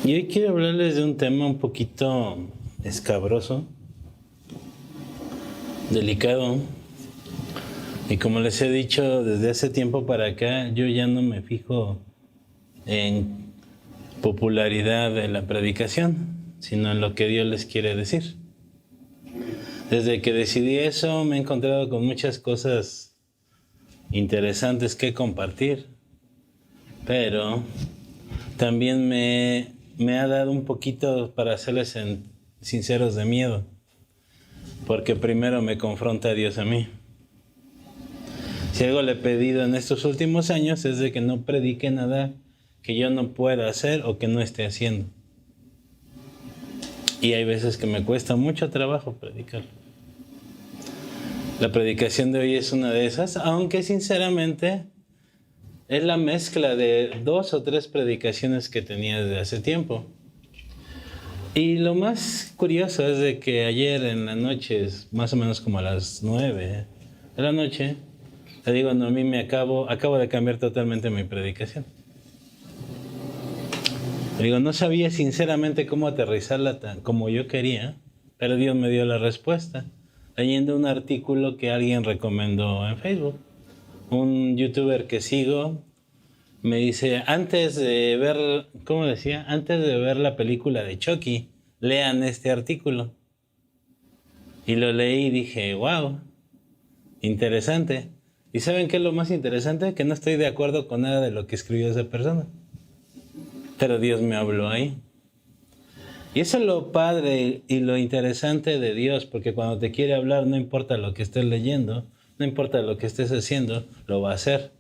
Y hoy quiero hablarles de un tema un poquito escabroso, delicado. Y como les he dicho desde hace tiempo para acá, yo ya no me fijo en popularidad de la predicación, sino en lo que Dios les quiere decir. Desde que decidí eso me he encontrado con muchas cosas interesantes que compartir, pero también me ha dado un poquito, para serles sinceros, de miedo, porque primero me confronta a Dios a mí. Si algo le he pedido en estos últimos años es de que no predique nada que yo no pueda hacer o que no esté haciendo. Y hay veces que me cuesta mucho trabajo predicar. La predicación de hoy es una de esas, aunque sinceramente es la mezcla de 2 o 3 predicaciones que tenía desde hace tiempo. Y lo más curioso es de que ayer en la noche, más o menos como a las 9 de la noche, le digo, no, a mí acabo de cambiar totalmente mi predicación. Le digo, no sabía sinceramente cómo aterrizarla como yo quería, pero Dios me dio la respuesta, leyendo un artículo que alguien recomendó en Facebook. Un youtuber que sigo me dice, antes de ver, ¿cómo decía? Antes de ver la película de Chucky, lean este artículo. Y lo leí y dije, wow, interesante. ¿Y saben qué es lo más interesante? Que no estoy de acuerdo con nada de lo que escribió esa persona. Pero Dios me habló ahí. Y eso es lo padre y lo interesante de Dios, porque cuando te quiere hablar, no importa lo que estés leyendo, no importa lo que estés haciendo, lo va a hacer.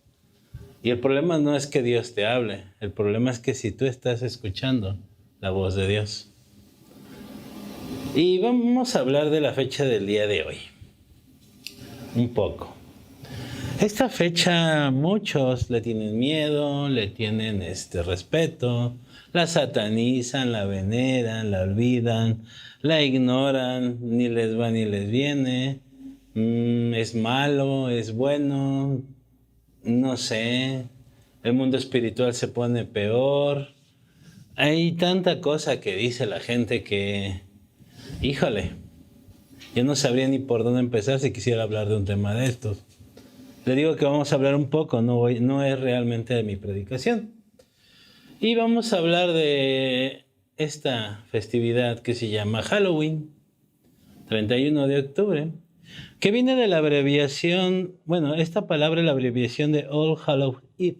Y el problema no es que Dios te hable, el problema es que si tú estás escuchando la voz de Dios. Y vamos a hablar de la fecha del día de hoy. Un poco. Esta fecha muchos le tienen miedo, le tienen respeto, la satanizan, la veneran, la olvidan, la ignoran, ni les va ni les viene, es malo, es bueno, no sé, el mundo espiritual se pone peor. Hay tanta cosa que dice la gente que, híjole, yo no sabría ni por dónde empezar si quisiera hablar de un tema de estos. Le digo que vamos a hablar un poco, no es realmente de mi predicación. Y vamos a hablar de esta festividad que se llama Halloween, 31 de octubre, que viene de la abreviación, bueno, esta palabra es la abreviación de All Hallows Eve,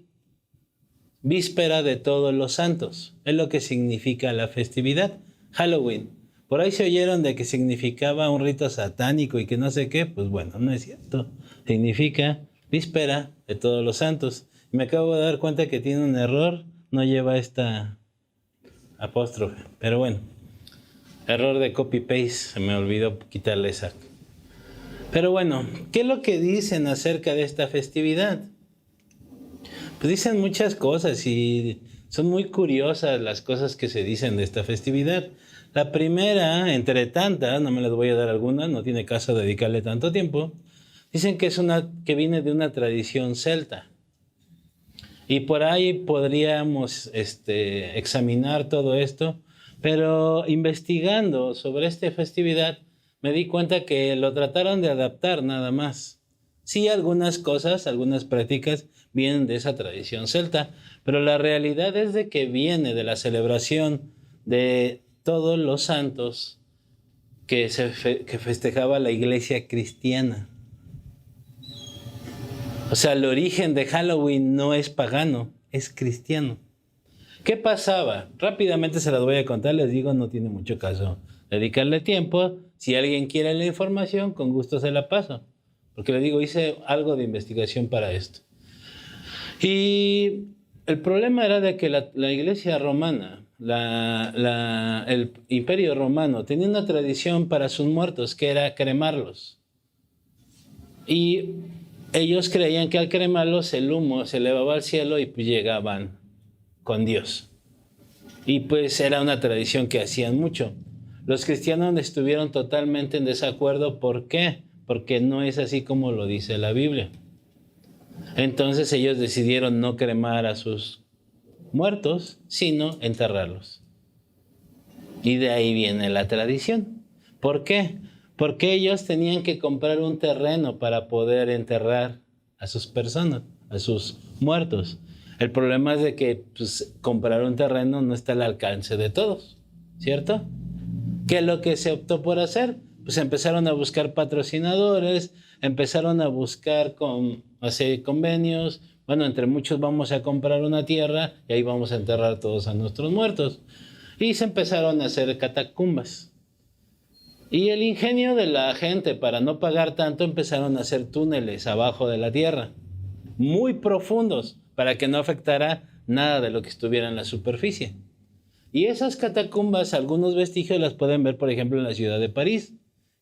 víspera de todos los santos, es lo que significa la festividad, Halloween. Por ahí se oyeron de que significaba un rito satánico y que no sé qué, pues bueno, no es cierto, significa víspera de todos los santos. Me acabo de dar cuenta que tiene un error, no lleva esta apóstrofe, pero bueno, error de copy-paste, se me olvidó quitarle esa. Pero bueno, ¿qué es lo que dicen acerca de esta festividad? Pues dicen muchas cosas y son muy curiosas las cosas que se dicen de esta festividad. La primera, entre tantas, no me las voy a dar algunas, no tiene caso dedicarle tanto tiempo, dicen que viene de una tradición celta. Y por ahí podríamos examinar todo esto, pero investigando sobre esta festividad me di cuenta que lo trataron de adaptar nada más. Sí, algunas cosas, algunas prácticas vienen de esa tradición celta, pero la realidad es de que viene de la celebración de todos los santos que festejaba la iglesia cristiana. O sea, el origen de Halloween no es pagano, es cristiano. ¿Qué pasaba? Rápidamente se las voy a contar, les digo, no tiene mucho caso dedicarle tiempo. Si alguien quiere la información, con gusto se la paso. Porque les digo, hice algo de investigación para esto. Y el problema era de que la iglesia romana, el imperio romano, tenía una tradición para sus muertos, que era cremarlos. Y ellos creían que al cremarlos el humo se elevaba al cielo y pues llegaban con Dios. Y pues era una tradición que hacían mucho. Los cristianos estuvieron totalmente en desacuerdo. ¿Por qué? Porque no es así como lo dice la Biblia. Entonces ellos decidieron no cremar a sus muertos, sino enterrarlos. Y de ahí viene la tradición. ¿Por qué? Porque ellos tenían que comprar un terreno para poder enterrar a sus personas, a sus muertos. El problema es de que pues, comprar un terreno no está al alcance de todos, ¿cierto? ¿Qué es lo que se optó por hacer? Pues empezaron a buscar patrocinadores, empezaron a buscar hacer convenios. Bueno, entre muchos vamos a comprar una tierra y ahí vamos a enterrar todos a nuestros muertos. Y se empezaron a hacer catacumbas. Y el ingenio de la gente para no pagar tanto empezaron a hacer túneles abajo de la tierra, muy profundos, para que no afectara nada de lo que estuviera en la superficie. Y esas catacumbas, algunos vestigios las pueden ver, por ejemplo, en la ciudad de París,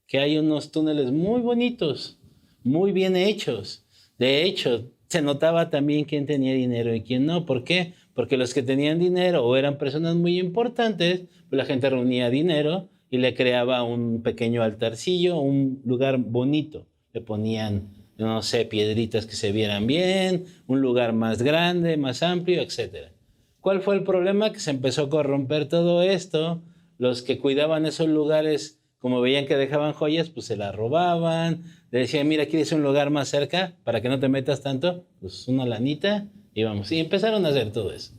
que hay unos túneles muy bonitos, muy bien hechos. De hecho, se notaba también quién tenía dinero y quién no. ¿Por qué? Porque los que tenían dinero o eran personas muy importantes, pues la gente reunía dinero y le creaba un pequeño altarcillo, un lugar bonito. Le ponían, no sé, piedritas que se vieran bien, un lugar más grande, más amplio, etc. ¿Cuál fue el problema? Que se empezó a corromper todo esto. Los que cuidaban esos lugares, como veían que dejaban joyas, pues se las robaban. Le decían, mira, ¿quieres un lugar más cerca para que no te metas tanto? Pues una lanita y vamos. Y empezaron a hacer todo eso.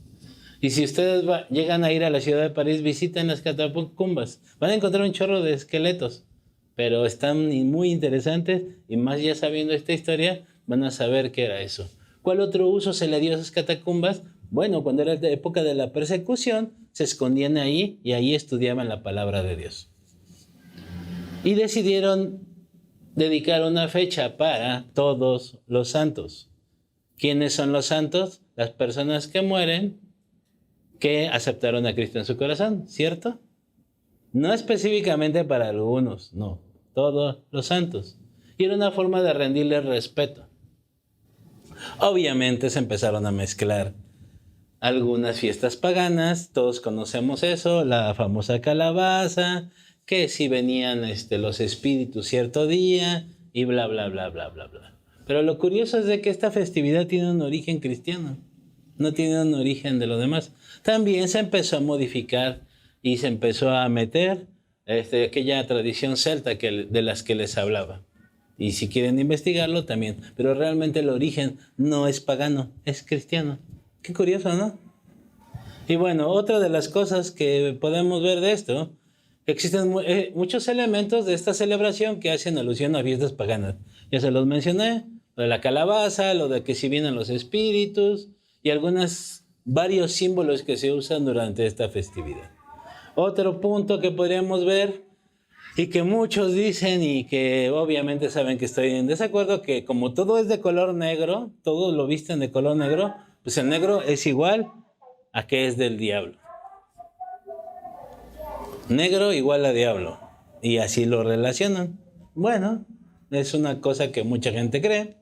Y si ustedes llegan a ir a la ciudad de París, visiten las catacumbas. Van a encontrar un chorro de esqueletos, pero están muy interesantes y más ya sabiendo esta historia, van a saber qué era eso. ¿Cuál otro uso se le dio a esas catacumbas? Bueno, cuando era la época de la persecución, se escondían ahí y ahí estudiaban la palabra de Dios. Y decidieron dedicar una fecha para todos los santos. ¿Quiénes son los santos? Las personas que mueren, que aceptaron a Cristo en su corazón, ¿cierto? No específicamente para algunos, no, todos los santos. Y era una forma de rendirles respeto. Obviamente se empezaron a mezclar algunas fiestas paganas, todos conocemos eso, la famosa calabaza, que si venían los espíritus cierto día y bla, bla, bla, bla, bla, bla. Pero lo curioso es de que esta festividad tiene un origen cristiano, no tiene un origen de lo demás. También se empezó a modificar y se empezó a meter aquella tradición celta de las que les hablaba. Y si quieren investigarlo también, pero realmente el origen no es pagano, es cristiano. Qué curioso, ¿no? Y bueno, otra de las cosas que podemos ver de esto, existen muchos elementos de esta celebración que hacen alusión a fiestas paganas. Ya se los mencioné, lo de la calabaza, lo de que si vienen los espíritus y varios símbolos que se usan durante esta festividad. Otro punto que podríamos ver y que muchos dicen y que obviamente saben que estoy en desacuerdo, que como todo es de color negro, todos lo visten de color negro, pues el negro es igual a que es del diablo. Negro igual a diablo. Y así lo relacionan. Bueno, es una cosa que mucha gente cree.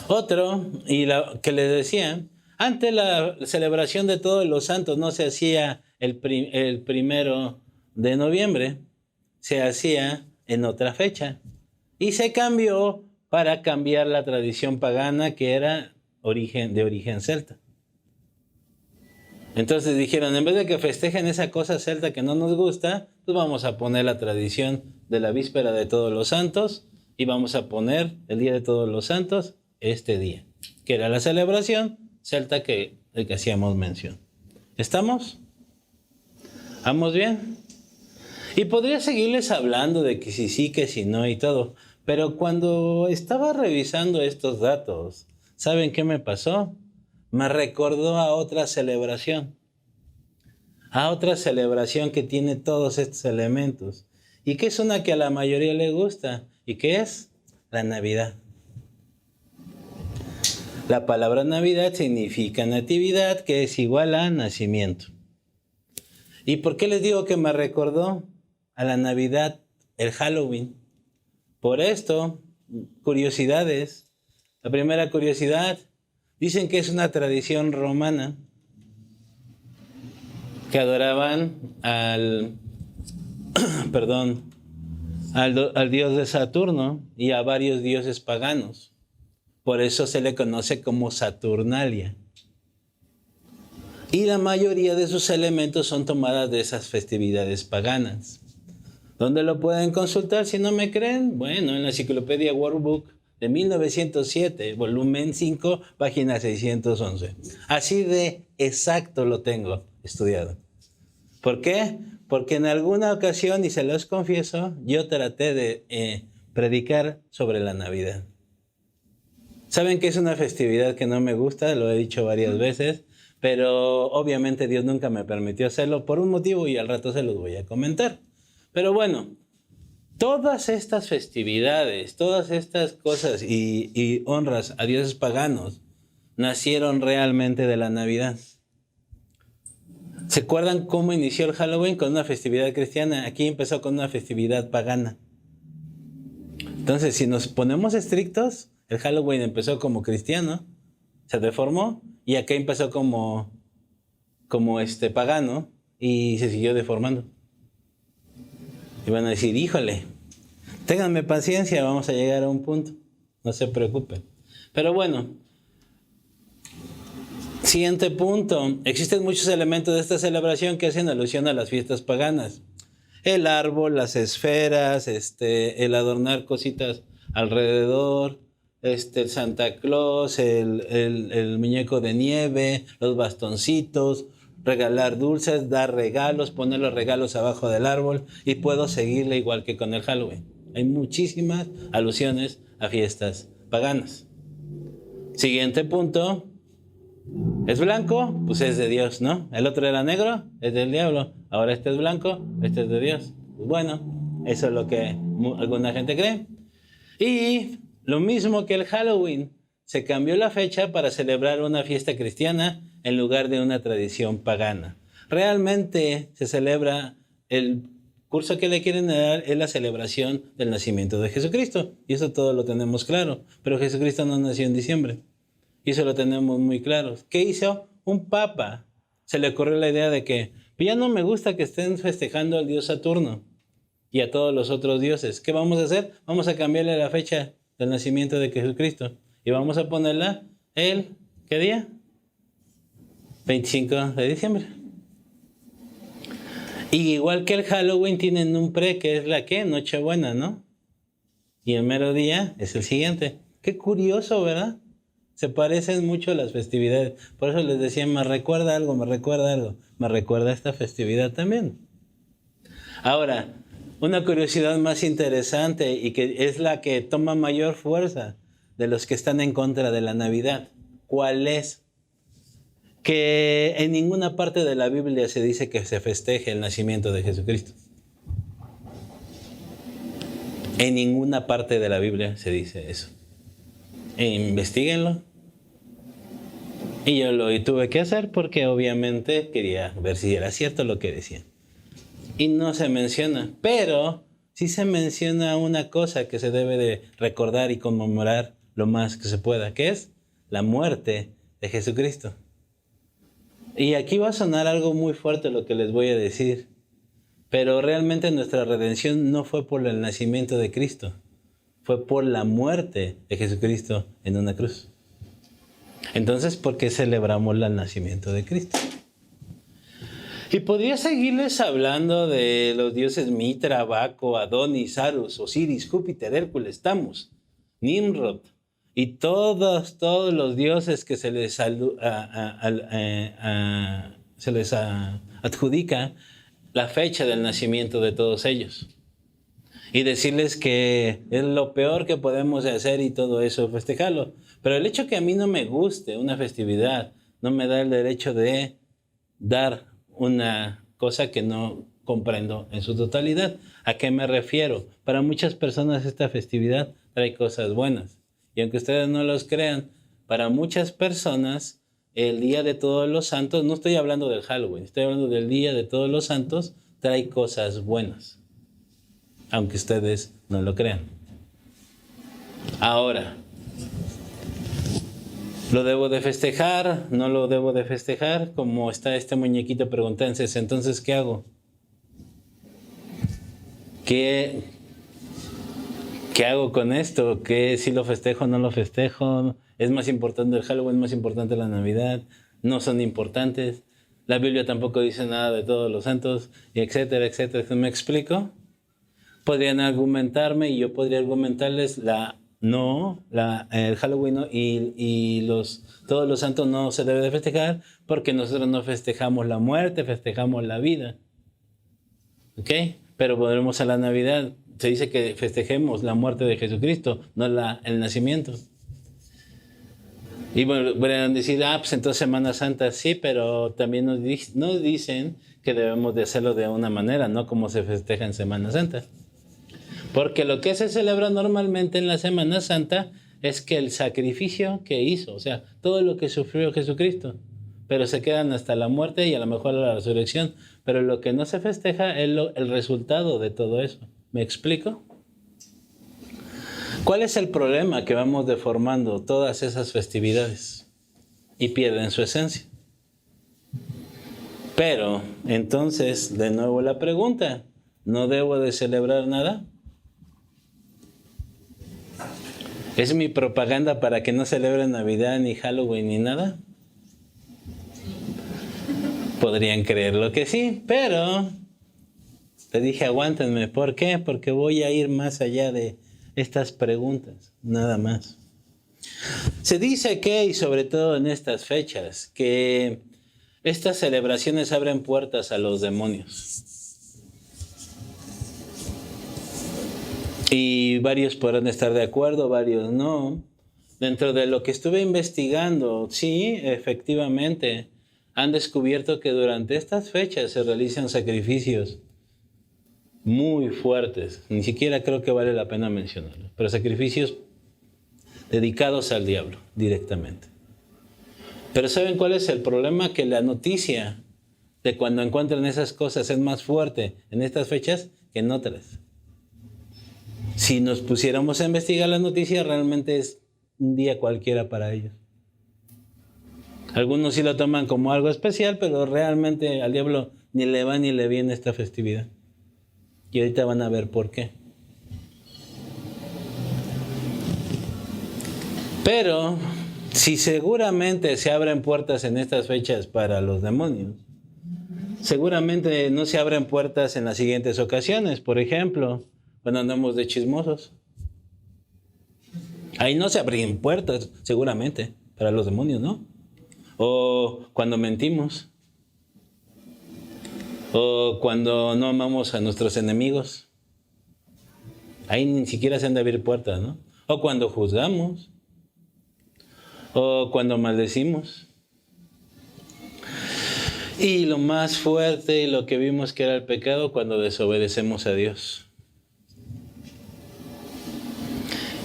Otro, y que les decía, antes la celebración de todos los santos no se hacía el 1 de noviembre, se hacía en otra fecha. Y se cambió para cambiar la tradición pagana que era de origen celta. Entonces dijeron, en vez de que festejen esa cosa celta que no nos gusta, pues vamos a poner la tradición de la víspera de todos los santos y vamos a poner el día de todos los santos este día, que era la celebración celta del que hacíamos mención. ¿Estamos? ¿Vamos bien? Y podría seguirles hablando de que si sí, que si no y todo, pero cuando estaba revisando estos datos, ¿saben qué me pasó? Me recordó a otra celebración que tiene todos estos elementos y que es una que a la mayoría le gusta y que es la Navidad. La palabra Navidad significa natividad, que es igual a nacimiento. ¿Y por qué les digo que me recordó a la Navidad el Halloween? Por esto, curiosidades. La primera curiosidad, dicen que es una tradición romana que adoraban al dios de Saturno y a varios dioses paganos. Por eso se le conoce como Saturnalia. Y la mayoría de sus elementos son tomadas de esas festividades paganas. ¿Dónde lo pueden consultar si no me creen? Bueno, en la Enciclopedia World Book de 1907, volumen 5, página 611. Así de exacto lo tengo estudiado. ¿Por qué? Porque en alguna ocasión, y se los confieso, yo traté de predicar sobre la Navidad. Saben que es una festividad que no me gusta, lo he dicho varias veces, pero obviamente Dios nunca me permitió hacerlo por un motivo y al rato se los voy a comentar. Pero bueno, todas estas festividades, todas estas cosas y honras a dioses paganos nacieron realmente de la Navidad. ¿Se acuerdan cómo inició el Halloween? Con una festividad cristiana. Aquí empezó con una festividad pagana. Entonces, si nos ponemos estrictos, el Halloween empezó como cristiano, se deformó, y acá empezó como pagano y se siguió deformando. Y van a decir, híjole, ténganme paciencia, vamos a llegar a un punto. No se preocupen. Pero bueno, siguiente punto. Existen muchos elementos de esta celebración que hacen alusión a las fiestas paganas. El árbol, las esferas, el adornar cositas alrededor, el Santa Claus, el muñeco de nieve, los bastoncitos, regalar dulces, dar regalos, poner los regalos abajo del árbol, y puedo seguirle igual que con el Halloween. Hay muchísimas alusiones a fiestas paganas. Siguiente punto. ¿Es blanco? Pues es de Dios, ¿no? El otro era negro, es del diablo. Ahora este es blanco, este es de Dios. Pues bueno, eso es lo que alguna gente cree. Y lo mismo que el Halloween, se cambió la fecha para celebrar una fiesta cristiana en lugar de una tradición pagana. Realmente se celebra, el curso que le quieren dar es la celebración del nacimiento de Jesucristo. Y eso todo lo tenemos claro. Pero Jesucristo no nació en diciembre. Y eso lo tenemos muy claro. ¿Qué hizo? Un papa. Se le ocurrió la idea de que ya no me gusta que estén festejando al dios Saturno y a todos los otros dioses. ¿Qué vamos a hacer? Vamos a cambiarle la fecha del nacimiento de Jesucristo. Y vamos a ponerla ¿qué día? 25 de diciembre. Y igual que el Halloween tienen un que es la Nochebuena, ¿no? Y el mero día es el siguiente. Qué curioso, ¿verdad? Se parecen mucho las festividades. Por eso les decía, me recuerda algo. Me recuerda esta festividad también. Ahora, una curiosidad más interesante y que es la que toma mayor fuerza de los que están en contra de la Navidad. ¿Cuál es? Que en ninguna parte de la Biblia se dice que se festeje el nacimiento de Jesucristo. En ninguna parte de la Biblia se dice eso. Investíguenlo. Y yo lo tuve que hacer porque obviamente quería ver si era cierto lo que decían. Y no se menciona, pero sí se menciona una cosa que se debe de recordar y conmemorar lo más que se pueda, que es la muerte de Jesucristo. Y aquí va a sonar algo muy fuerte lo que les voy a decir, pero realmente nuestra redención no fue por el nacimiento de Cristo, fue por la muerte de Jesucristo en una cruz. Entonces, ¿por qué celebramos el nacimiento de Cristo? Y podría seguirles hablando de los dioses Mitra, Baco, Adonis, Horus, Osiris, Júpiter, Hércules, Tammuz, Nimrod y todos los dioses que se les adjudica la fecha del nacimiento de todos ellos. Y decirles que es lo peor que podemos hacer y todo eso, festejarlo. Pero el hecho que a mí no me guste una festividad no me da el derecho de dar una cosa que no comprendo en su totalidad. ¿A qué me refiero? Para muchas personas esta festividad trae cosas buenas. Y aunque ustedes no los crean, para muchas personas el Día de Todos los Santos, no estoy hablando del Halloween, estoy hablando del Día de Todos los Santos, trae cosas buenas. Aunque ustedes no lo crean. Ahora, ¿lo debo de festejar? ¿No lo debo de festejar? Como está este muñequito preguntándose, entonces, ¿qué hago? ¿Qué hago con esto? ¿Qué si lo festejo o no lo festejo? ¿Es más importante el Halloween? ¿Es más importante la Navidad? ¿No son importantes? La Biblia tampoco dice nada de todos los santos, y etcétera, etcétera. ¿Me explico? Podrían argumentarme y yo podría argumentarles el Halloween no, y todos los santos no se debe de festejar porque nosotros no festejamos la muerte, festejamos la vida. ¿Ok? Pero volvemos a la Navidad. Se dice que festejemos la muerte de Jesucristo, no el nacimiento. Y podrían decir, pues entonces Semana Santa sí, pero también nos dicen que debemos de hacerlo de una manera, no como se festeja en Semana Santa. Porque lo que se celebra normalmente en la Semana Santa es que el sacrificio que hizo, o sea, todo lo que sufrió Jesucristo, pero se quedan hasta la muerte y a lo mejor la resurrección. Pero lo que no se festeja es el resultado de todo eso. ¿Me explico? ¿Cuál es el problema? Que vamos deformando todas esas festividades y pierden su esencia. Pero, entonces, de nuevo la pregunta, ¿no debo de celebrar nada? ¿Es mi propaganda para que no celebren Navidad, ni Halloween, ni nada? Podrían creerlo que sí, pero te dije aguántenme. ¿Por qué? Porque voy a ir más allá de estas preguntas, nada más. Se dice que, y sobre todo en estas fechas, que estas celebraciones abren puertas a los demonios. Y varios podrán estar de acuerdo, varios no. Dentro de lo que estuve investigando, sí, efectivamente, han descubierto que durante estas fechas se realizan sacrificios muy fuertes. Ni siquiera creo que vale la pena mencionarlo, pero sacrificios dedicados al diablo directamente. Pero ¿saben cuál es el problema? Que la noticia de cuando encuentran esas cosas es más fuerte en estas fechas que en otras. Si nos pusiéramos a investigar la noticia, realmente es un día cualquiera para ellos. Algunos sí lo toman como algo especial, pero realmente al diablo ni le va ni le viene esta festividad. Y ahorita van a ver por qué. Pero si seguramente se abren puertas en estas fechas para los demonios, seguramente no se abren puertas en las siguientes ocasiones. Por ejemplo, cuando andamos de chismosos. Ahí no se abren puertas, seguramente, para los demonios, ¿no? O cuando mentimos. O cuando no amamos a nuestros enemigos. Ahí ni siquiera se han de abrir puertas, ¿no? O cuando juzgamos. O cuando maldecimos. Y lo más fuerte, lo que vimos que era el pecado, cuando desobedecemos a Dios.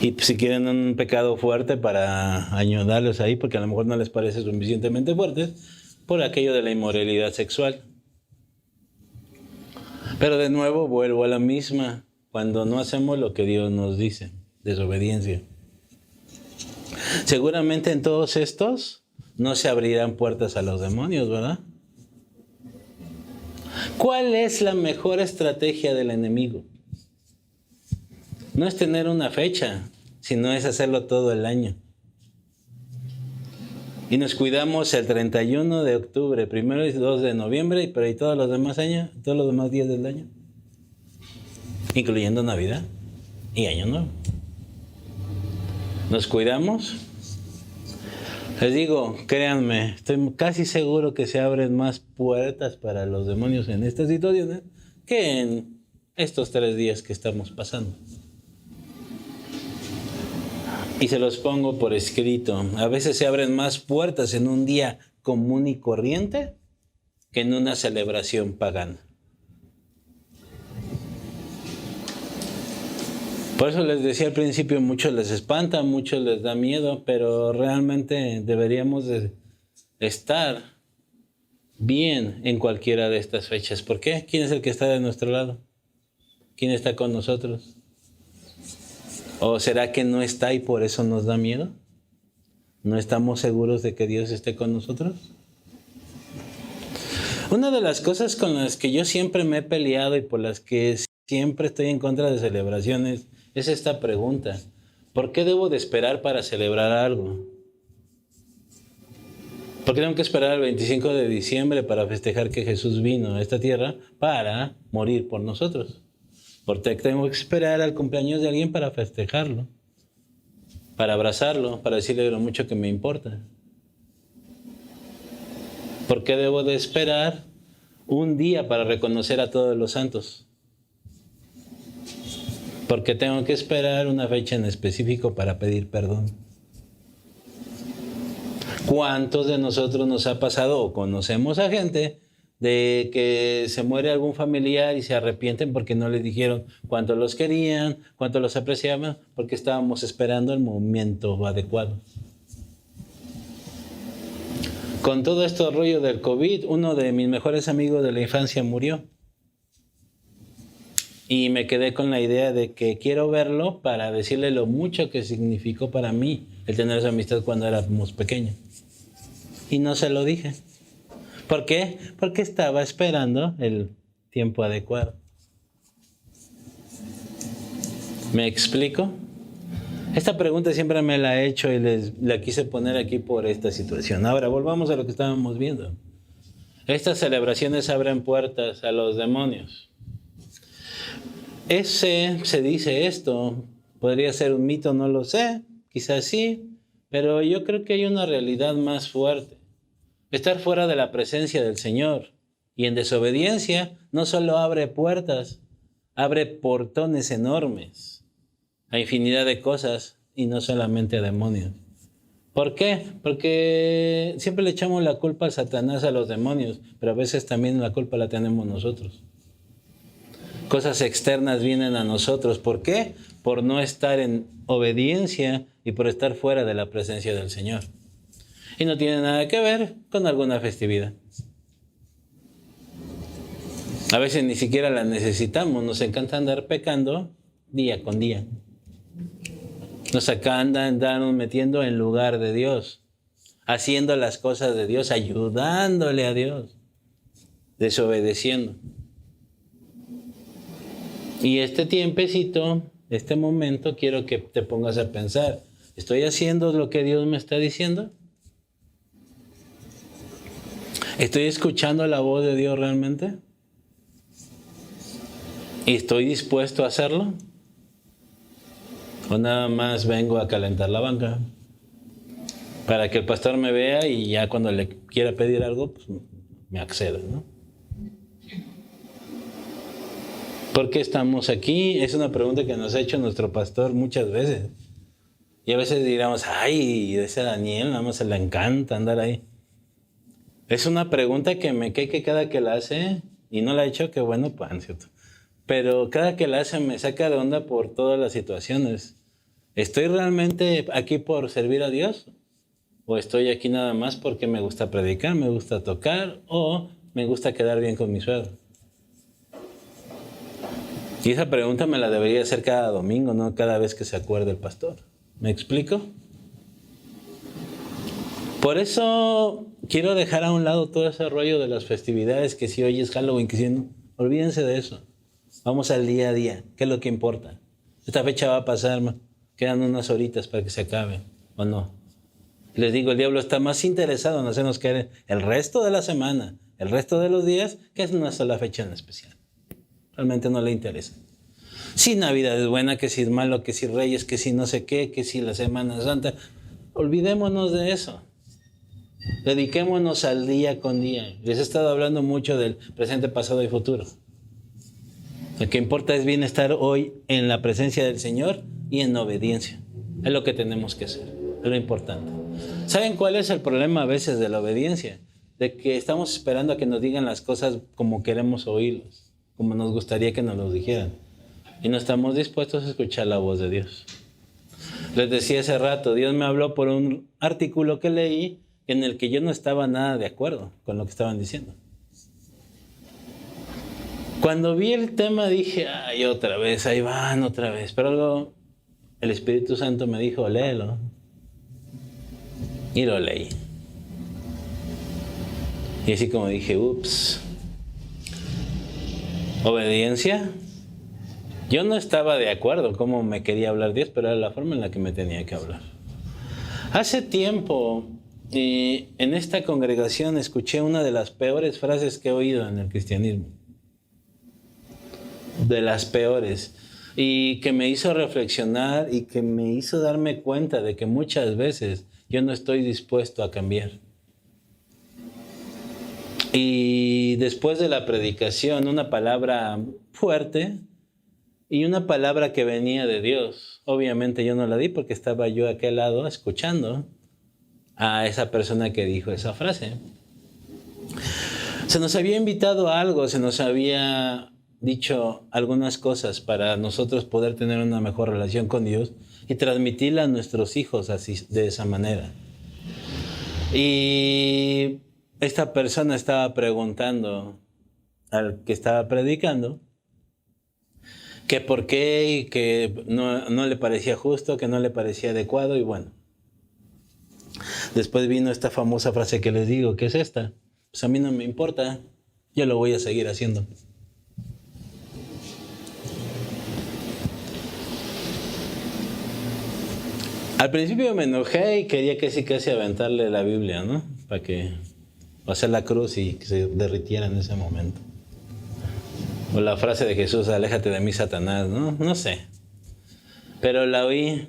Y si quieren un pecado fuerte para ayudarlos ahí, porque a lo mejor no les parece suficientemente fuerte, por aquello de la inmoralidad sexual. Pero de nuevo vuelvo a la misma, cuando no hacemos lo que Dios nos dice, desobediencia. Seguramente en todos estos no se abrirán puertas a los demonios, ¿verdad? ¿Cuál es la mejor estrategia del enemigo? No es tener una fecha, sino es hacerlo todo el año. Y nos cuidamos el 31 de octubre, 1 y 2 de noviembre, pero ¿y todos los demás años? ¿Todos los demás días del año? Incluyendo Navidad y Año Nuevo. ¿Nos cuidamos? Les digo, créanme, estoy casi seguro que se abren más puertas para los demonios en estas situaciones que en estos 3 días que estamos pasando. Y se los pongo por escrito. A veces se abren más puertas en un día común y corriente que en una celebración pagana. Por eso les decía al principio, muchos les espanta, muchos les da miedo, pero realmente deberíamos de estar bien en cualquiera de estas fechas. ¿Por qué? ¿Quién es el que está de nuestro lado? ¿Quién está con nosotros? ¿O será que no está y por eso nos da miedo? ¿No estamos seguros de que Dios esté con nosotros? Una de las cosas con las que yo siempre me he peleado y por las que siempre estoy en contra de celebraciones es esta pregunta. ¿Por qué debo de esperar para celebrar algo? ¿Por qué tengo que esperar el 25 de diciembre para festejar que Jesús vino a esta tierra para morir por nosotros? ¿Por qué tengo que esperar al cumpleaños de alguien para festejarlo? Para abrazarlo, para decirle lo mucho que me importa. ¿Por qué debo de esperar un día para reconocer a todos los santos? ¿Por qué tengo que esperar una fecha en específico para pedir perdón? ¿Cuántos de nosotros nos ha pasado o conocemos a gente de que se muere algún familiar y se arrepienten porque no les dijeron cuánto los querían, cuánto los apreciaban, porque estábamos esperando el momento adecuado? Con todo este rollo del COVID, uno de mis mejores amigos de la infancia murió. Y me quedé con la idea de que quiero verlo para decirle lo mucho que significó para mí el tener esa amistad cuando éramos pequeños. Y no se lo dije. ¿Por qué? Porque estaba esperando el tiempo adecuado. ¿Me explico? Esta pregunta siempre me la he hecho y la quise poner aquí por esta situación. Ahora, volvamos a lo que estábamos viendo. Estas celebraciones abren puertas a los demonios. Se dice esto, podría ser un mito, no lo sé, quizás sí, pero yo creo que hay una realidad más fuerte. Estar fuera de la presencia del Señor y en desobediencia no solo abre puertas, abre portones enormes a infinidad de cosas y no solamente a demonios. ¿Por qué? Porque siempre le echamos la culpa a Satanás, a los demonios, pero a veces también la culpa la tenemos nosotros. Cosas externas vienen a nosotros. ¿Por qué? Por no estar en obediencia y por estar fuera de la presencia del Señor. Y no tiene nada que ver con alguna festividad. A veces ni siquiera la necesitamos. Nos encanta andar pecando día con día. Nos encanta andarnos metiendo en lugar de Dios, haciendo las cosas de Dios, ayudándole a Dios, desobedeciendo. Y este tiempecito, este momento, quiero que te pongas a pensar, ¿estoy haciendo lo que Dios me está diciendo? ¿Estoy escuchando la voz de Dios realmente? ¿Y estoy dispuesto a hacerlo? ¿O nada más vengo a calentar la banca para que el pastor me vea y ya cuando le quiera pedir algo, pues me acceda, ¿no? ¿Por qué estamos aquí? Es una pregunta que nos ha hecho nuestro pastor muchas veces. Y a veces diríamos, ay, ese Daniel nada más se le encanta andar ahí. Es una pregunta que me cae que cada que la hace, y no la he hecho, que bueno, pan, ¿cierto? Pero cada que la hace me saca de onda por todas las situaciones. ¿Estoy realmente aquí por servir a Dios? ¿O estoy aquí nada más porque me gusta predicar, me gusta tocar, o me gusta quedar bien con mi suegro? Y esa pregunta me la debería hacer cada domingo, no cada vez que se acuerde el pastor. ¿Me explico? Por eso quiero dejar a un lado todo ese rollo de las festividades, que si hoy es Halloween, que si no, olvídense de eso. Vamos al día a día, ¿qué es lo que importa? Esta fecha va a pasar, quedan unas horitas para que se acabe, ¿o no? Les digo, el diablo está más interesado en hacernos caer el resto de la semana, el resto de los días, que es una sola fecha en especial. Realmente no le interesa. Si Navidad es buena, que si es malo, que si Reyes, que si no sé qué, que si la Semana Santa. Olvidémonos de eso. Dediquémonos al día con día. Les he estado hablando mucho del presente, pasado y futuro. Lo que importa es bien estar hoy en la presencia del Señor y en obediencia. Es lo que tenemos que hacer. Es lo importante. ¿Saben cuál es el problema a veces de la obediencia? De que estamos esperando a que nos digan las cosas como queremos oírlos, como nos gustaría que nos lo dijeran. Y no estamos dispuestos a escuchar la voz de Dios. Les decía hace rato, Dios me habló por un artículo que leí en el que yo no estaba nada de acuerdo con lo que estaban diciendo. Cuando vi el tema dije, ay, otra vez, ahí van otra vez. Pero luego el Espíritu Santo me dijo, léelo. Y lo leí. Y así como dije, ups. ¿Obediencia? Yo no estaba de acuerdo cómo me quería hablar Dios, pero era la forma en la que me tenía que hablar. Hace tiempo Y en esta congregación escuché una de las peores frases que he oído en el cristianismo. De las peores. Y que me hizo reflexionar y que me hizo darme cuenta de que muchas veces yo no estoy dispuesto a cambiar. Y después de la predicación, una palabra fuerte y una palabra que venía de Dios. Obviamente yo no la di porque estaba yo a aquel lado escuchando a esa persona que dijo esa frase. Se nos había invitado a algo, se nos había dicho algunas cosas para nosotros poder tener una mejor relación con Dios y transmitirla a nuestros hijos así, de esa manera. Y esta persona estaba preguntando al que estaba predicando que por qué y que no le parecía justo, que no le parecía adecuado y bueno. Después vino esta famosa frase que les digo, que es esta: pues a mí no me importa, yo lo voy a seguir haciendo. Al principio me enojé y quería casi aventarle la Biblia, ¿no? Para que hacer la cruz y que se derritiera en ese momento. O la frase de Jesús, aléjate de mí, Satanás, ¿no? No sé. Pero la oí.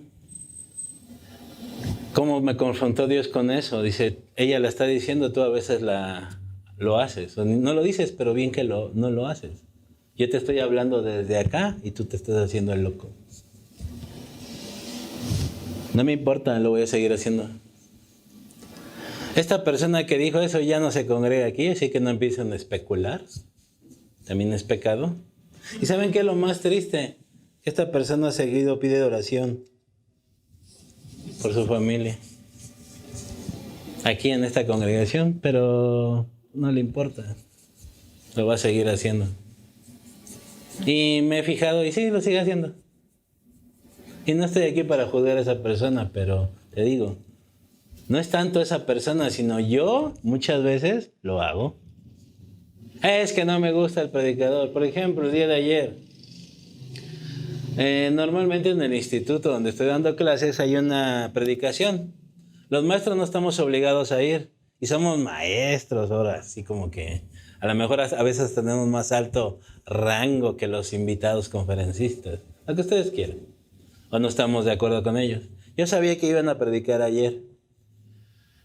¿Cómo me confrontó Dios con eso? Dice, ella la está diciendo, tú a veces lo haces. O no lo dices, pero bien que no lo haces. Yo te estoy hablando desde acá y tú te estás haciendo el loco. No me importa, lo voy a seguir haciendo. Esta persona que dijo eso ya no se congrega aquí, así que no empiecen a especular. También es pecado. ¿Y saben qué es lo más triste? Esta persona seguido pide oración por su familia. Aquí en esta congregación, pero no le importa. Lo va a seguir haciendo. Y me he fijado y sí, lo sigue haciendo. Y no estoy aquí para juzgar a esa persona, pero te digo, no es tanto esa persona, sino yo muchas veces lo hago. Es que no me gusta el predicador. Por ejemplo, el día de ayer, normalmente en el instituto donde estoy dando clases hay una predicación. Los maestros no estamos obligados a ir y somos maestros ahora, así como que a lo mejor a veces tenemos más alto rango que los invitados conferencistas, lo que ustedes quieran, o no estamos de acuerdo con ellos. Yo sabía que iban a predicar ayer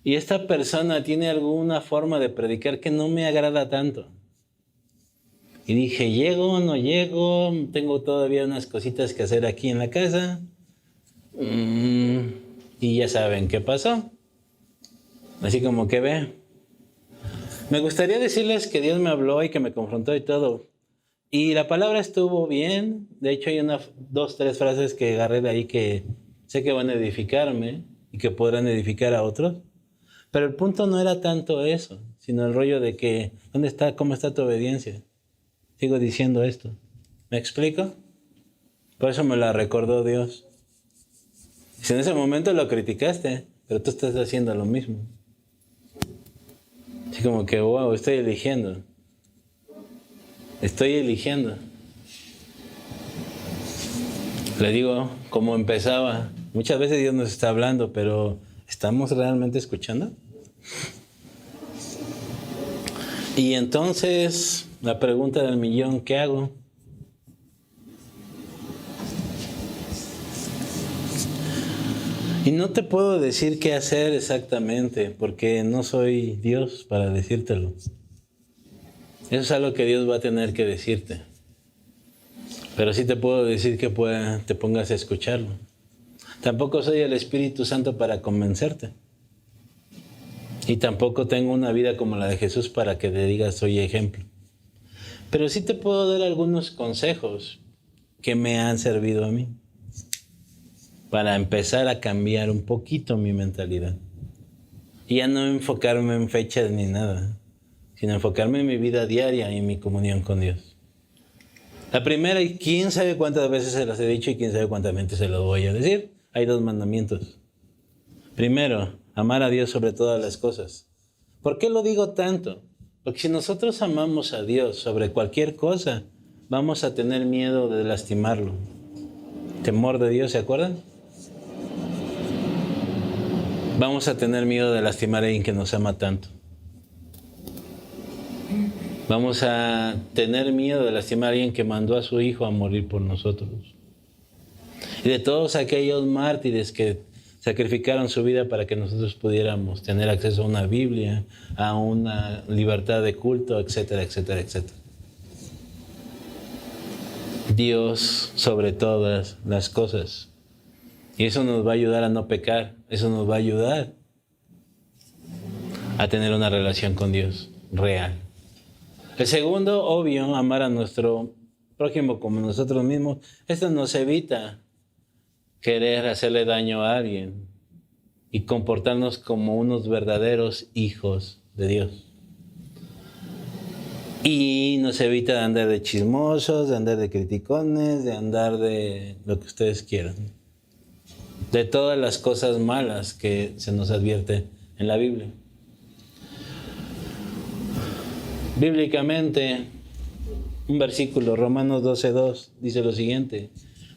y esta persona tiene alguna forma de predicar que no me agrada tanto. Y dije, ¿llego o no llego? Tengo todavía unas cositas que hacer aquí en la casa. Y ya saben qué pasó. Así como que ve. Me gustaría decirles que Dios me habló y que me confrontó y todo. Y la palabra estuvo bien. De hecho, hay 2, 3 frases que agarré de ahí que sé que van a edificarme y que podrán edificar a otros. Pero el punto no era tanto eso, sino el rollo de que, ¿cómo está tu obediencia? Sigo diciendo esto. ¿Me explico? Por eso me la recordó Dios. Si en ese momento lo criticaste, pero tú estás haciendo lo mismo. Así como que, wow, estoy eligiendo. Estoy eligiendo. Le digo, como empezaba, muchas veces Dios nos está hablando, pero ¿estamos realmente escuchando? Y entonces, la pregunta del millón, ¿qué hago? Y no te puedo decir qué hacer exactamente, porque no soy Dios para decírtelo. Eso es algo que Dios va a tener que decirte. Pero sí te puedo decir que te pongas a escucharlo. Tampoco soy el Espíritu Santo para convencerte. Y tampoco tengo una vida como la de Jesús para que te digas soy ejemplo. Pero sí te puedo dar algunos consejos que me han servido a mí para empezar a cambiar un poquito mi mentalidad. Y a no enfocarme en fechas ni nada, sino enfocarme en mi vida diaria y en mi comunión con Dios. La primera, y quién sabe cuántas veces se las he dicho y quién sabe cuántas veces se los voy a decir, hay 2 mandamientos. Primero, amar a Dios sobre todas las cosas. ¿Por qué lo digo tanto? Porque si nosotros amamos a Dios sobre cualquier cosa, vamos a tener miedo de lastimarlo. Temor de Dios, ¿se acuerdan? Vamos a tener miedo de lastimar a alguien que nos ama tanto. Vamos a tener miedo de lastimar a alguien que mandó a su hijo a morir por nosotros. Y de todos aquellos mártires que sacrificaron su vida para que nosotros pudiéramos tener acceso a una Biblia, a una libertad de culto, etcétera, etcétera, etcétera. Dios sobre todas las cosas. Y eso nos va a ayudar a no pecar. Eso nos va a ayudar a tener una relación con Dios real. El segundo, obvio, amar a nuestro prójimo como nosotros mismos. Esto nos evita querer hacerle daño a alguien y comportarnos como unos verdaderos hijos de Dios. Y nos evita de andar de chismosos, de andar de criticones, de andar de lo que ustedes quieran. De todas las cosas malas que se nos advierte en la Biblia. Bíblicamente, un versículo, Romanos 12:2, dice lo siguiente: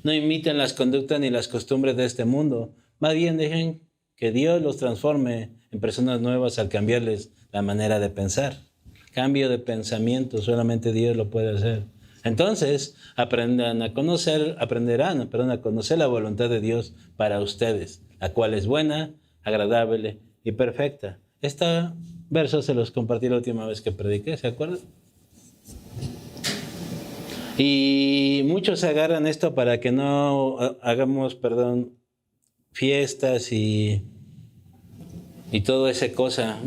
no imiten las conductas ni las costumbres de este mundo, más bien dejen que Dios los transforme en personas nuevas al cambiarles la manera de pensar. Cambio de pensamiento, solamente Dios lo puede hacer. Entonces, aprenderán a conocer la voluntad de Dios para ustedes, la cual es buena, agradable y perfecta. Este verso se los compartí la última vez que prediqué, ¿se acuerdan? Y muchos agarran esto para que no hagamos, fiestas y toda esa cosa.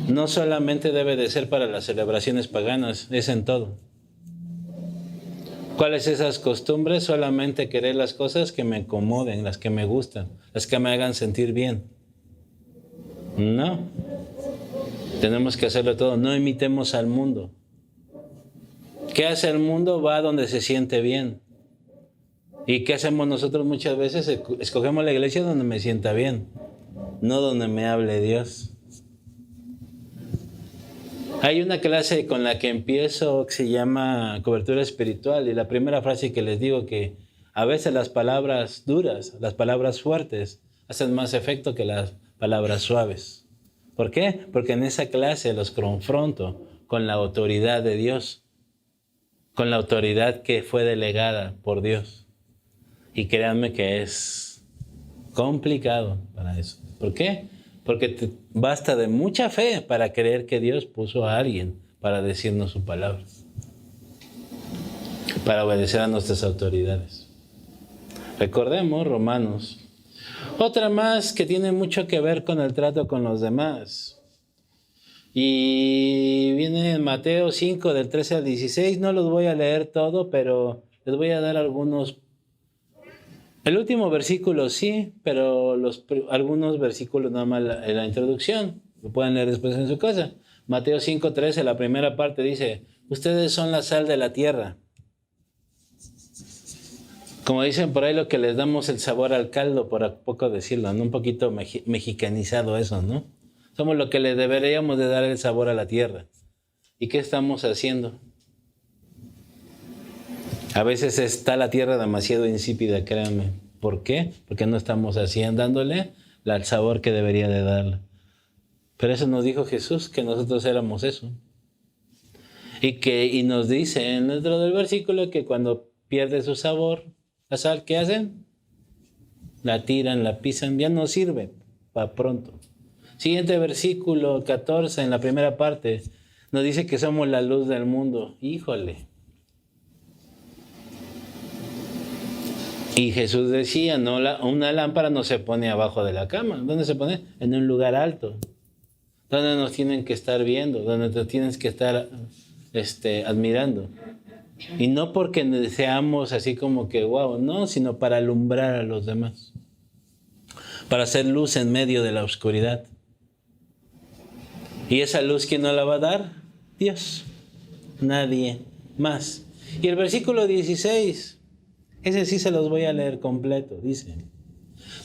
No solamente debe de ser para las celebraciones paganas, es en todo. ¿Cuáles esas costumbres? Solamente querer las cosas que me acomoden, las que me gustan, las que me hagan sentir bien. No. Tenemos que hacerlo todo. No imitemos al mundo. ¿Qué hace el mundo? Va donde se siente bien. ¿Y qué hacemos nosotros muchas veces? Escogemos la iglesia donde me sienta bien, no donde me hable Dios. Hay una clase con la que empiezo que se llama cobertura espiritual, y la primera frase que les digo que a veces las palabras duras, las palabras fuertes, hacen más efecto que las palabras suaves. ¿Por qué? Porque en esa clase los confronto con la autoridad de Dios, con la autoridad que fue delegada por Dios. Y créanme que es complicado para eso. ¿Por qué? Porque basta de mucha fe para creer que Dios puso a alguien para decirnos su palabra, para obedecer a nuestras autoridades. Recordemos Romanos. Otra más que tiene mucho que ver con el trato con los demás. Y viene en Mateo 5, del 13 al 16. No los voy a leer todo, pero les voy a dar algunos. El último versículo sí, pero algunos versículos nada más en la introducción. Lo pueden leer después en su casa. Mateo 5:13, la primera parte dice: ustedes son la sal de la tierra. Como dicen por ahí, lo que les damos el sabor al caldo, por poco decirlo, ¿no? Un poquito mexicanizado eso, ¿no? Somos lo que le deberíamos de dar el sabor a la tierra. ¿Y qué estamos haciendo? A veces está la tierra demasiado insípida, créanme. ¿Por qué? Porque no estamos dándole el sabor que debería de darle. Pero eso nos dijo Jesús, que nosotros éramos eso. Y nos dice dentro del versículo que cuando pierde su sabor, la sal, ¿qué hacen? La tiran, la pisan, ya no sirve para pronto. Siguiente versículo 14, en la primera parte, nos dice que somos la luz del mundo. Híjole. Y Jesús decía, no, una lámpara no se pone abajo de la cama. ¿Dónde se pone? En un lugar alto. Donde nos tienen que estar viendo, donde nos tienes que estar admirando. Y no porque seamos así como que wow, no, sino para alumbrar a los demás. Para hacer luz en medio de la oscuridad. ¿Y esa luz quién nos la va a dar? Dios. Nadie más. Y el versículo 16... ese sí se los voy a leer completo, dice: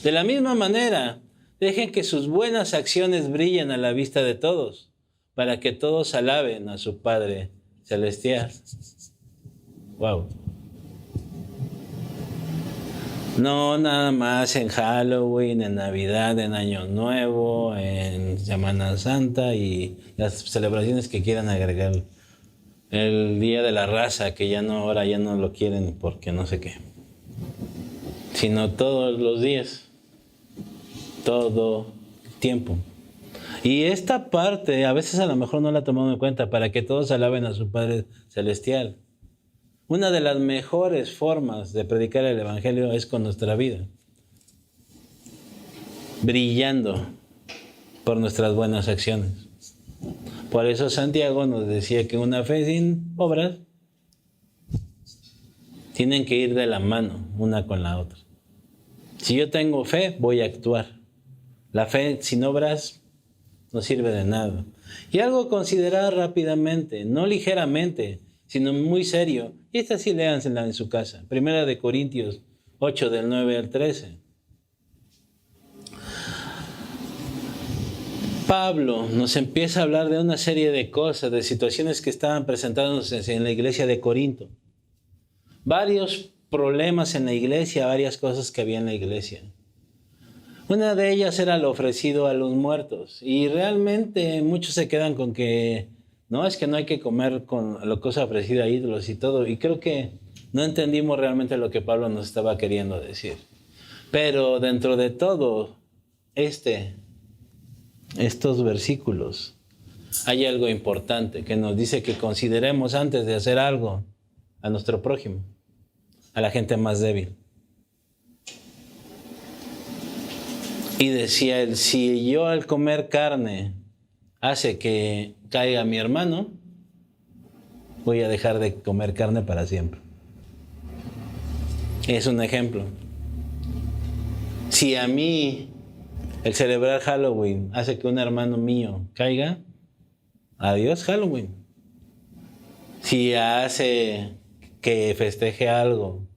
de la misma manera, dejen que sus buenas acciones brillen a la vista de todos, para que todos alaben a su Padre Celestial. Wow. No nada más en Halloween, en Navidad, en Año Nuevo, en Semana Santa y las celebraciones que quieran agregar. El Día de la Raza, que ahora ya no lo quieren porque no sé qué. Sino todos los días, todo el tiempo. Y esta parte a veces a lo mejor no la tomamos en cuenta para que todos alaben a su Padre Celestial. Una de las mejores formas de predicar el Evangelio es con nuestra vida, brillando por nuestras buenas acciones. Por eso Santiago nos decía que una fe sin obras tienen que ir de la mano una con la otra. Si yo tengo fe, voy a actuar. La fe sin obras no sirve de nada. Y algo a considerar rápidamente, no ligeramente, sino muy serio. Y esta sí léansela en su casa. Primera de Corintios 8, del 9 al 13. Pablo nos empieza a hablar de una serie de cosas, de situaciones que estaban presentándose en la iglesia de Corinto. Varios problemas en la iglesia, varias cosas que había en la iglesia. Una de ellas era lo ofrecido a los muertos. Y realmente muchos se quedan con que no, es que no hay que comer con la cosa ofrecida a ídolos y todo. Y creo que no entendimos realmente lo que Pablo nos estaba queriendo decir. Pero dentro de todo estos versículos, hay algo importante que nos dice que consideremos antes de hacer algo a nuestro prójimo, a la gente más débil. Y decía él, si yo al comer carne hace que caiga mi hermano, voy a dejar de comer carne para siempre. Es un ejemplo. Si a mí el celebrar Halloween hace que un hermano mío caiga, adiós Halloween. Si hace que festeje algo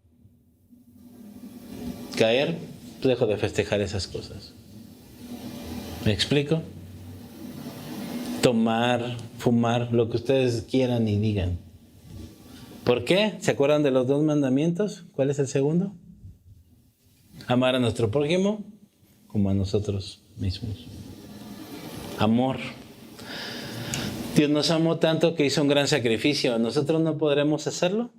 caer, pues dejo de festejar esas cosas. ¿Me explico? Tomar, fumar, lo que ustedes quieran y digan. ¿Por qué? ¿Se acuerdan de los 2 mandamientos? ¿Cuál es el segundo? Amar a nuestro prójimo como a nosotros mismos. Amor. Dios nos amó tanto que hizo un gran sacrificio. ¿Nosotros no podremos hacerlo?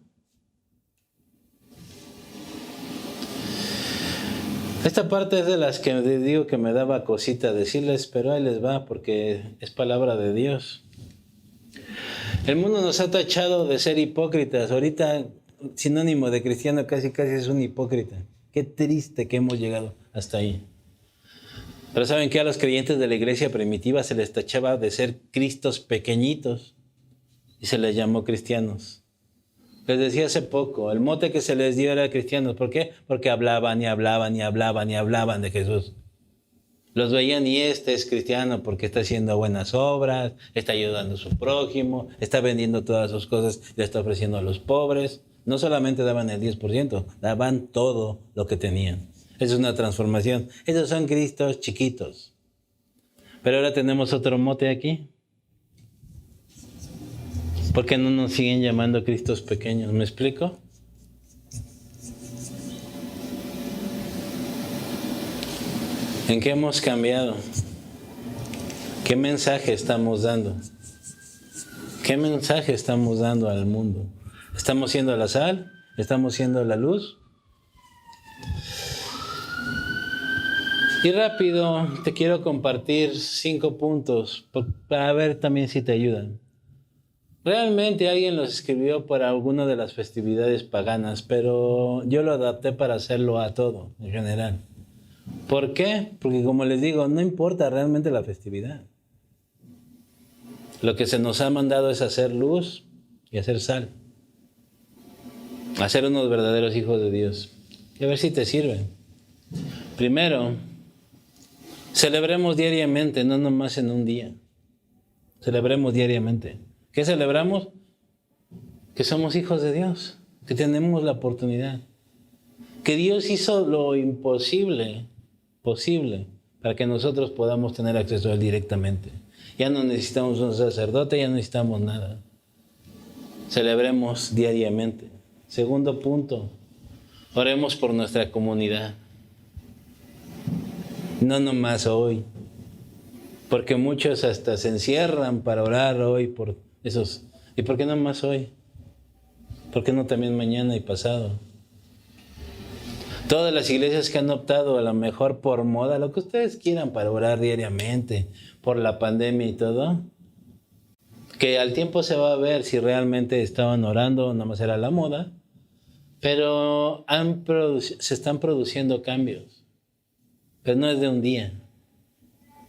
Esta parte es de las que digo que me daba cosita decirles, pero ahí les va porque es palabra de Dios. El mundo nos ha tachado de ser hipócritas. Ahorita sinónimo de cristiano casi es un hipócrita. Qué triste que hemos llegado hasta ahí. Pero ¿saben qué? A los creyentes de la iglesia primitiva se les tachaba de ser cristos pequeñitos y se les llamó cristianos. Les decía hace poco, el mote que se les dio era cristianos. ¿Por qué? Porque hablaban de Jesús. Los veían y este es cristiano porque está haciendo buenas obras, está ayudando a su prójimo, está vendiendo todas sus cosas y le está ofreciendo a los pobres. No solamente daban el 10%, daban todo lo que tenían. Es una transformación. Esos son Cristos chiquitos. Pero ahora tenemos otro mote aquí. ¿Por qué no nos siguen llamando Cristos pequeños? ¿Me explico? ¿En qué hemos cambiado? ¿Qué mensaje estamos dando? ¿Qué mensaje estamos dando al mundo? ¿Estamos siendo la sal? ¿Estamos siendo la luz? Y rápido, te quiero compartir 5 puntos para ver también si te ayudan. Realmente alguien los escribió para alguna de las festividades paganas, pero yo lo adapté para hacerlo a todo, en general. ¿Por qué? Porque como les digo, no importa realmente la festividad. Lo que se nos ha mandado es hacer luz y hacer sal. Hacer unos verdaderos hijos de Dios. Y a ver si te sirven. Primero, celebremos diariamente, no nomás en un día. Celebremos diariamente. ¿Qué celebramos? Que somos hijos de Dios, que tenemos la oportunidad. Que Dios hizo lo imposible, posible, para que nosotros podamos tener acceso a Él directamente. Ya no necesitamos un sacerdote, ya no necesitamos nada. Celebremos diariamente. Segundo punto, Oremos por nuestra comunidad. No nomás hoy, porque muchos hasta se encierran para orar hoy por esos. ¿Y por qué no más hoy? ¿Por qué no también mañana y pasado? Todas las iglesias que han optado a lo mejor por moda, lo que ustedes quieran para orar diariamente, por la pandemia y todo, que al tiempo se va a ver si realmente estaban orando o nada más era la moda, pero se están produciendo cambios. Pero no es de un día,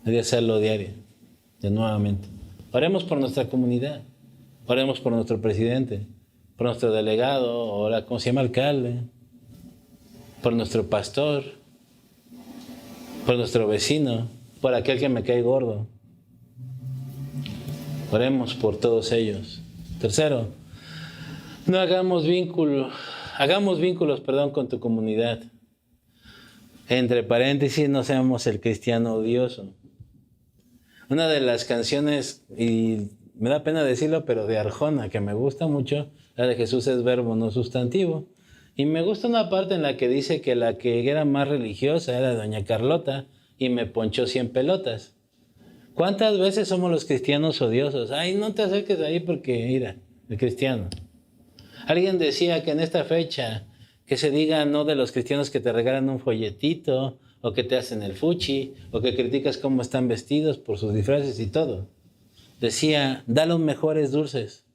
es de hacerlo diario, de nuevamente. Oremos por nuestra comunidad, oremos por nuestro presidente, por nuestro delegado, o ¿cómo se llama? Alcalde, por nuestro pastor, por nuestro vecino, por aquel que me cae gordo. Oremos por todos ellos. Tercero, no hagamos vínculos con tu comunidad. Entre paréntesis, no seamos el cristiano odioso. Una de las canciones, y me da pena decirlo, pero de Arjona, que me gusta mucho, la de Jesús es verbo, no sustantivo. Y me gusta una parte en la que dice que la que era más religiosa era doña Carlota y me ponchó 100 pelotas. ¿Cuántas veces somos los cristianos odiosos? Ay, no te acerques ahí porque, mira, el cristiano. Alguien decía que en esta fecha, que se diga no de los cristianos que te regalan un folletito, o que te hacen el fuchi, o que criticas cómo están vestidos por sus disfraces y todo. Decía, da los mejores dulces,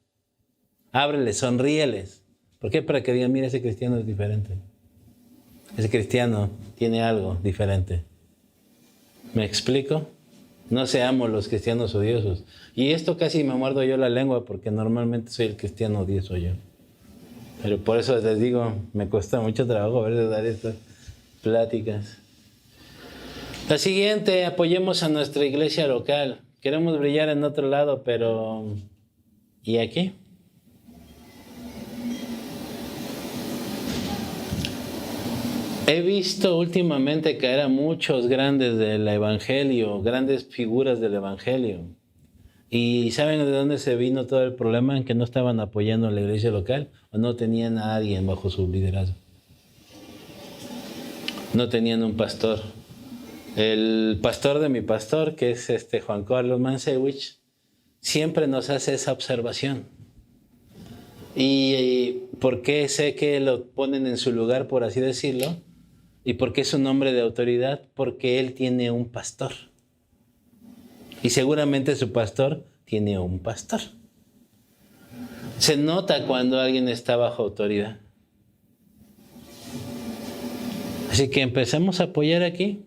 ábreles, sonríeles. ¿Por qué? Para que digan, mira, ese cristiano es diferente. Ese cristiano tiene algo diferente. ¿Me explico? No seamos los cristianos odiosos. Y esto casi me muerdo yo la lengua porque normalmente soy el cristiano odioso yo. Pero por eso les digo, me cuesta mucho trabajo a veces dar estas pláticas. La siguiente, apoyemos a nuestra iglesia local. Queremos brillar en otro lado, pero ¿y aquí? He visto últimamente caer a muchos grandes del evangelio, grandes figuras del evangelio. ¿Y saben de dónde se vino todo el problema? En que no estaban apoyando a la iglesia local o no tenían a alguien bajo su liderazgo. No tenían un pastor. El pastor de mi pastor, que es Juan Carlos Mansewich, siempre nos hace esa observación. ¿Y por qué sé que lo ponen en su lugar, por así decirlo? ¿Y por qué es un hombre de autoridad? Porque él tiene un pastor. Y seguramente su pastor tiene un pastor. Se nota cuando alguien está bajo autoridad. Así que empecemos a apoyar aquí.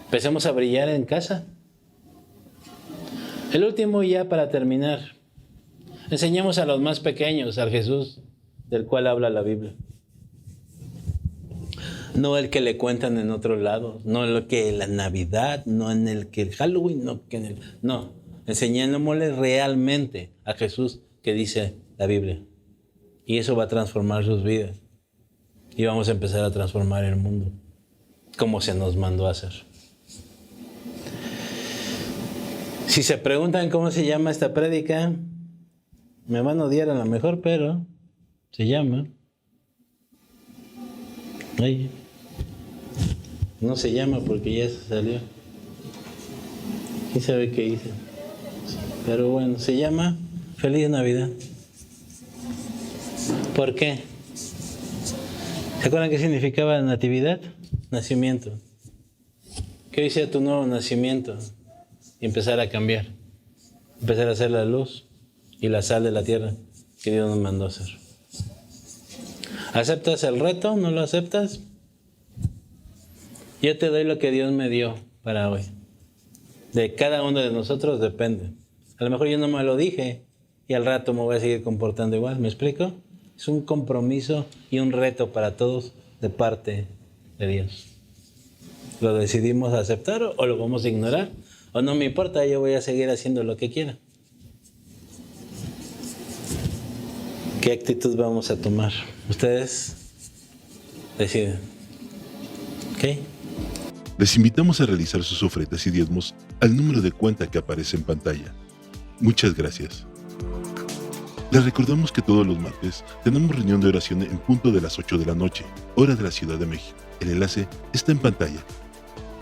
Empecemos a brillar en casa. El último, ya para terminar. Enseñemos a los más pequeños al Jesús del cual habla la Biblia. No el que le cuentan en otro lado, no el que la Navidad, no en el que el Halloween, no, enseñémosle realmente a Jesús que dice la Biblia. Y eso va a transformar sus vidas. Y vamos a empezar a transformar el mundo, como se nos mandó a hacer. Si se preguntan cómo se llama esta prédica, me van a odiar a lo mejor, pero se llama... Ay, no se llama porque ya se salió. ¿Quién sabe qué hice? Pero bueno, se llama Feliz Navidad. ¿Por qué? ¿Se acuerdan qué significaba natividad? Nacimiento. ¿Qué dice tu nuevo nacimiento? Y empezar a cambiar. Empezar a ser la luz y la sal de la tierra que Dios nos mandó a hacer. ¿Aceptas el reto? ¿No lo aceptas? Yo te doy lo que Dios me dio para hoy. De cada uno de nosotros depende. A lo mejor yo no me lo dije y al rato me voy a seguir comportando igual. ¿Me explico? Es un compromiso y un reto para todos de parte de Dios. ¿Lo decidimos aceptar o lo vamos a ignorar? O no me importa, yo voy a seguir haciendo lo que quiera. ¿Qué actitud vamos a tomar? Ustedes deciden. ¿Ok? Les invitamos a realizar sus ofrendas y diezmos al número de cuenta que aparece en pantalla. Muchas gracias. Les recordamos que todos los martes tenemos reunión de oración en punto de las 8 de la noche, hora de la Ciudad de México. El enlace está en pantalla.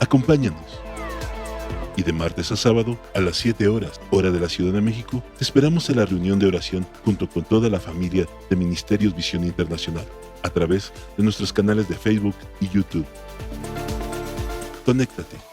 Acompáñanos. Y de martes a sábado, a las 7 horas, hora de la Ciudad de México, te esperamos en la reunión de oración junto con toda la familia de Ministerios Visión Internacional, a través de nuestros canales de Facebook y YouTube. Conéctate.